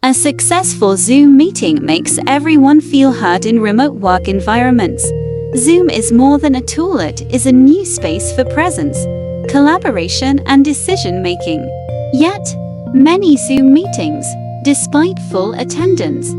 A successful Zoom meeting makes everyone feel heard in remote work environments. Zoom is more than a tool, it is a new space for presence, collaboration, and decision-making. Yet, many Zoom meetings, despite full attendance,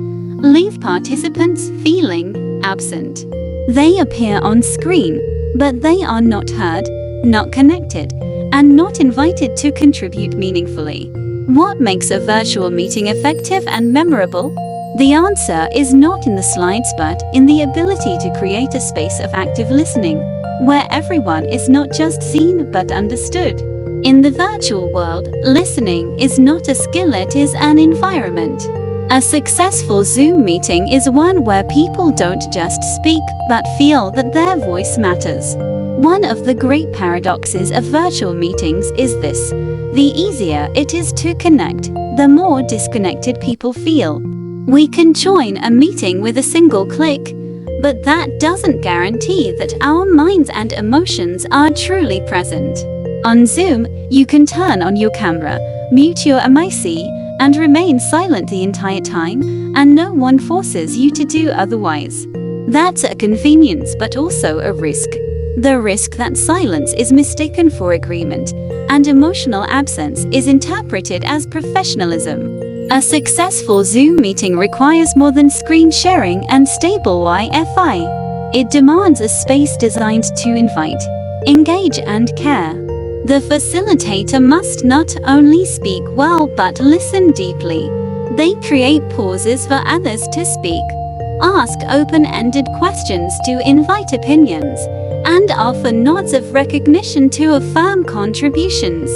leave participants feeling absent. They appear on screen, but they are not heard, not connected, and not invited to contribute meaningfully. What makes a virtual meeting effective and memorable? The answer is not in the slides but in the ability to create a space of active listening, where everyone is not just seen but understood. In the virtual world, listening is not a skill, it is an environment. A successful Zoom meeting is one where people don't just speak but feel that their voice matters. One of the great paradoxes of virtual meetings is this: the easier it is to connect, the more disconnected people feel. We can join a meeting with a single click, but that doesn't guarantee that our minds and emotions are truly present. On Zoom, you can turn on your camera, mute your mic, and remain silent the entire time, and no one forces you to do otherwise. That's a convenience but also a risk. The risk that silence is mistaken for agreement, and emotional absence is interpreted as professionalism. A successful Zoom meeting requires more than screen sharing and stable Wi-Fi. It demands a space designed to invite, engage, and care. The facilitator must not only speak well but listen deeply. They create pauses for others to speak, ask open-ended questions to invite opinions, and offer nods of recognition to affirm contributions.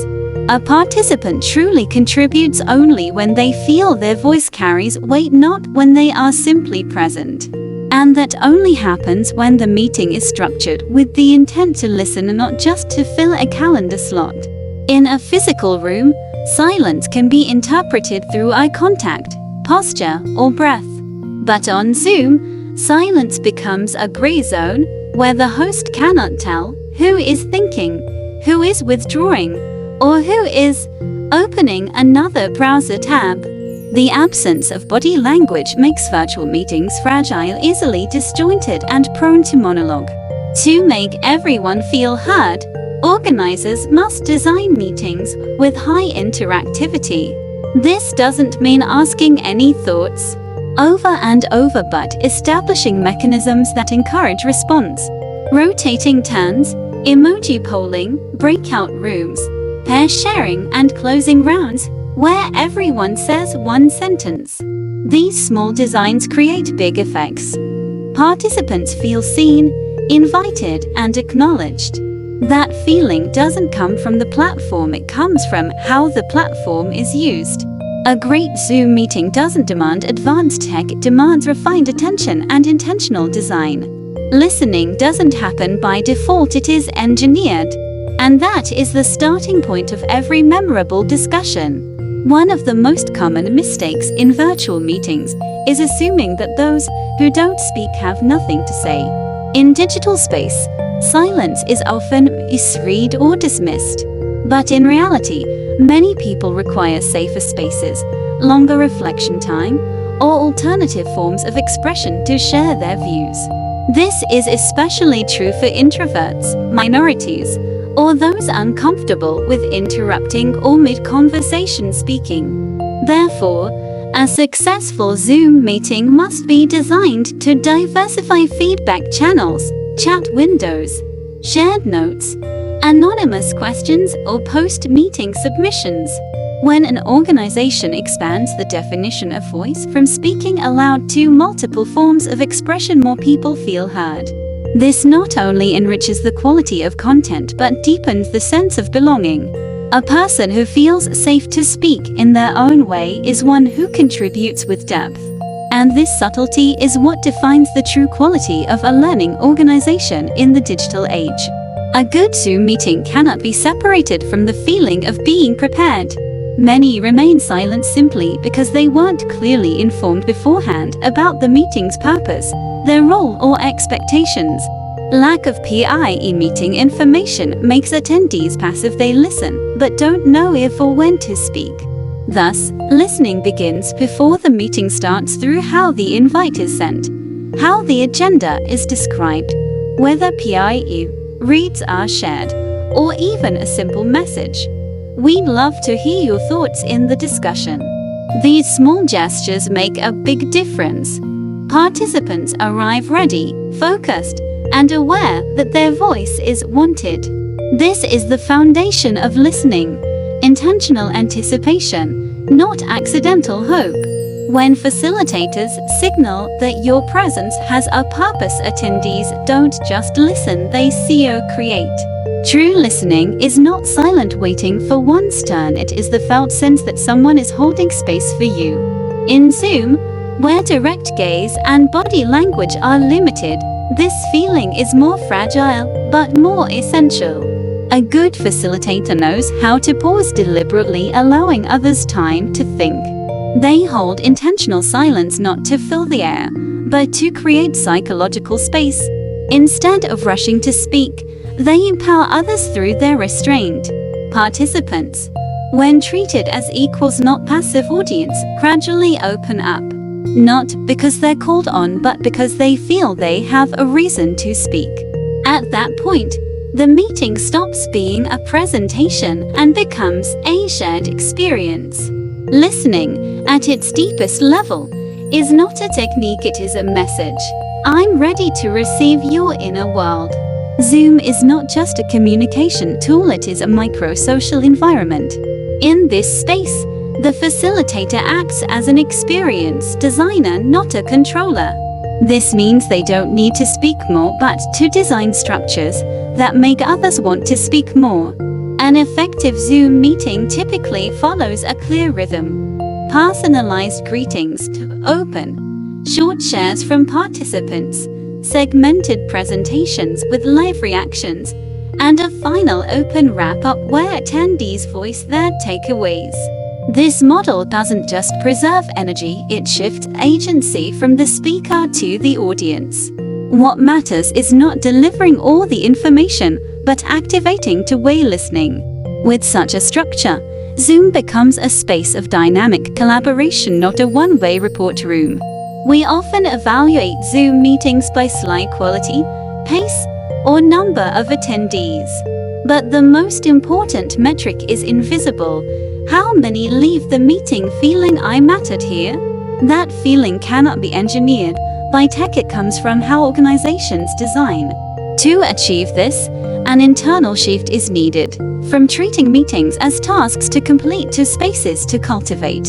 A participant truly contributes only when they feel their voice carries weight, not when they are simply present. And that only happens when the meeting is structured with the intent to listen and not just to fill a calendar slot. In a physical room, silence can be interpreted through eye contact, posture, or breath. But on Zoom, silence becomes a gray zone where the host cannot tell who is thinking, who is withdrawing, or who is opening another browser tab. The absence of body language makes virtual meetings fragile, easily disjointed, and prone to monologue. To make everyone feel heard, organizers must design meetings with high interactivity. This doesn't mean asking any thoughts over and over, but establishing mechanisms that encourage response. Rotating turns, emoji polling, breakout rooms, pair sharing, and closing rounds, where everyone says one sentence. These small designs create big effects. Participants feel seen, invited, and acknowledged. That feeling doesn't come from the platform, it comes from how the platform is used. A great Zoom meeting doesn't demand advanced tech, it demands refined attention and intentional design. Listening doesn't happen by default, it is engineered. And that is the starting point of every memorable discussion. One of the most common mistakes in virtual meetings is assuming that those who don't speak have nothing to say. In digital space, silence is often misread or dismissed. But in reality, many people require safer spaces, longer reflection time, or alternative forms of expression to share their views. This is especially true for introverts, minorities, or those uncomfortable with interrupting or mid-conversation speaking. Therefore, a successful Zoom meeting must be designed to diversify feedback channels, chat windows, shared notes, anonymous questions, or post-meeting submissions. When an organization expands the definition of voice from speaking aloud to multiple forms of expression, more people feel heard. This not only enriches the quality of content but deepens the sense of belonging. A person who feels safe to speak in their own way is one who contributes with depth. And this subtlety is what defines the true quality of a learning organization in the digital age. A good Zoom meeting cannot be separated from the feeling of being prepared. Many remain silent simply because they weren't clearly informed beforehand about the meeting's purpose, their role, or expectations. Lack of PIE meeting information makes attendees passive. They listen, but don't know if or when to speak. Thus, listening begins before the meeting starts through how the invite is sent, how the agenda is described, whether PIE reads are shared, or even a simple message. We'd love to hear your thoughts in the discussion. These small gestures make a big difference. Participants arrive ready, focused, and aware that their voice is wanted. This is the foundation of listening. Intentional anticipation, not accidental hope. When facilitators signal that your presence has a purpose, attendees don't just listen, they co-create. True listening is not silent waiting for one's turn, it is the felt sense that someone is holding space for you. In Zoom, where direct gaze and body language are limited, this feeling is more fragile, but more essential. A good facilitator knows how to pause deliberately, allowing others time to think. They hold intentional silence not to fill the air, but to create psychological space. Instead of rushing to speak, they empower others through their restraint. Participants, when treated as equals, not passive audience, gradually open up. Not because they're called on, but because they feel they have a reason to speak. At that point, the meeting stops being a presentation and becomes a shared experience. Listening, at its deepest level, is not a technique, it is a message. I'm ready to receive your inner world. Zoom is not just a communication tool, it is a micro-social environment. In this space, the facilitator acts as an experience designer, not a controller. This means they don't need to speak more, but to design structures that make others want to speak more. An effective Zoom meeting typically follows a clear rhythm. Personalized greetings to open, short shares from participants, segmented presentations with live reactions, and a final open wrap-up where attendees voice their takeaways. This model doesn't just preserve energy, it shifts agency from the speaker to the audience. What matters is not delivering all the information, but activating two-way listening. With such a structure, Zoom becomes a space of dynamic collaboration, not a one-way report room. We often evaluate Zoom meetings by slide quality, pace, or number of attendees. But the most important metric is invisible. How many leave the meeting feeling I mattered here? That feeling cannot be engineered by tech, it comes from how organizations design. To achieve this, an internal shift is needed, from treating meetings as tasks to complete to spaces to cultivate.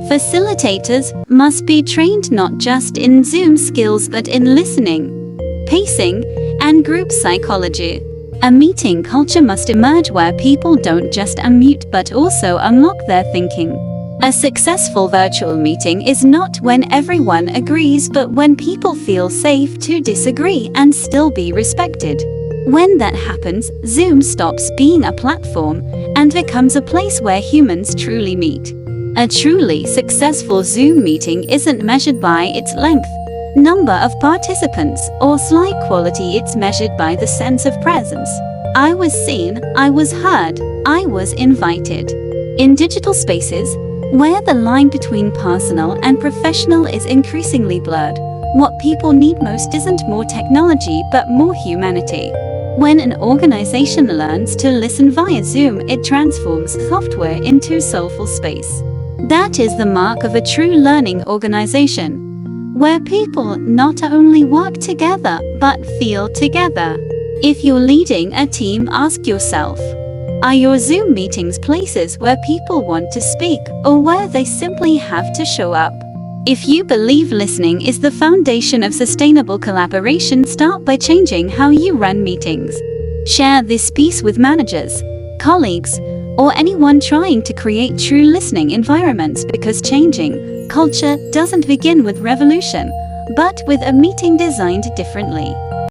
Facilitators must be trained not just in Zoom skills but in listening, pacing, and group psychology. A meeting culture must emerge where people don't just unmute but also unlock their thinking. A successful virtual meeting is not when everyone agrees, but when people feel safe to disagree and still be respected. When that happens, Zoom stops being a platform and becomes a place where humans truly meet. A truly successful Zoom meeting isn't measured by its length, number of participants, or slide quality, it's measured by the sense of presence. I was seen, I was heard, I was invited. In digital spaces, where the line between personal and professional is increasingly blurred, what people need most isn't more technology but more humanity. When an organization learns to listen via Zoom, it transforms software into soulful space. That is the mark of a true learning organization, where people not only work together but feel together. If you're leading a team, ask yourself, are your Zoom meetings places where people want to speak or where they simply have to show up? If you believe listening is the foundation of sustainable collaboration, start by changing how you run meetings. Share this piece with managers, colleagues, or anyone trying to create true listening environments, because changing culture doesn't begin with revolution, but with a meeting designed differently.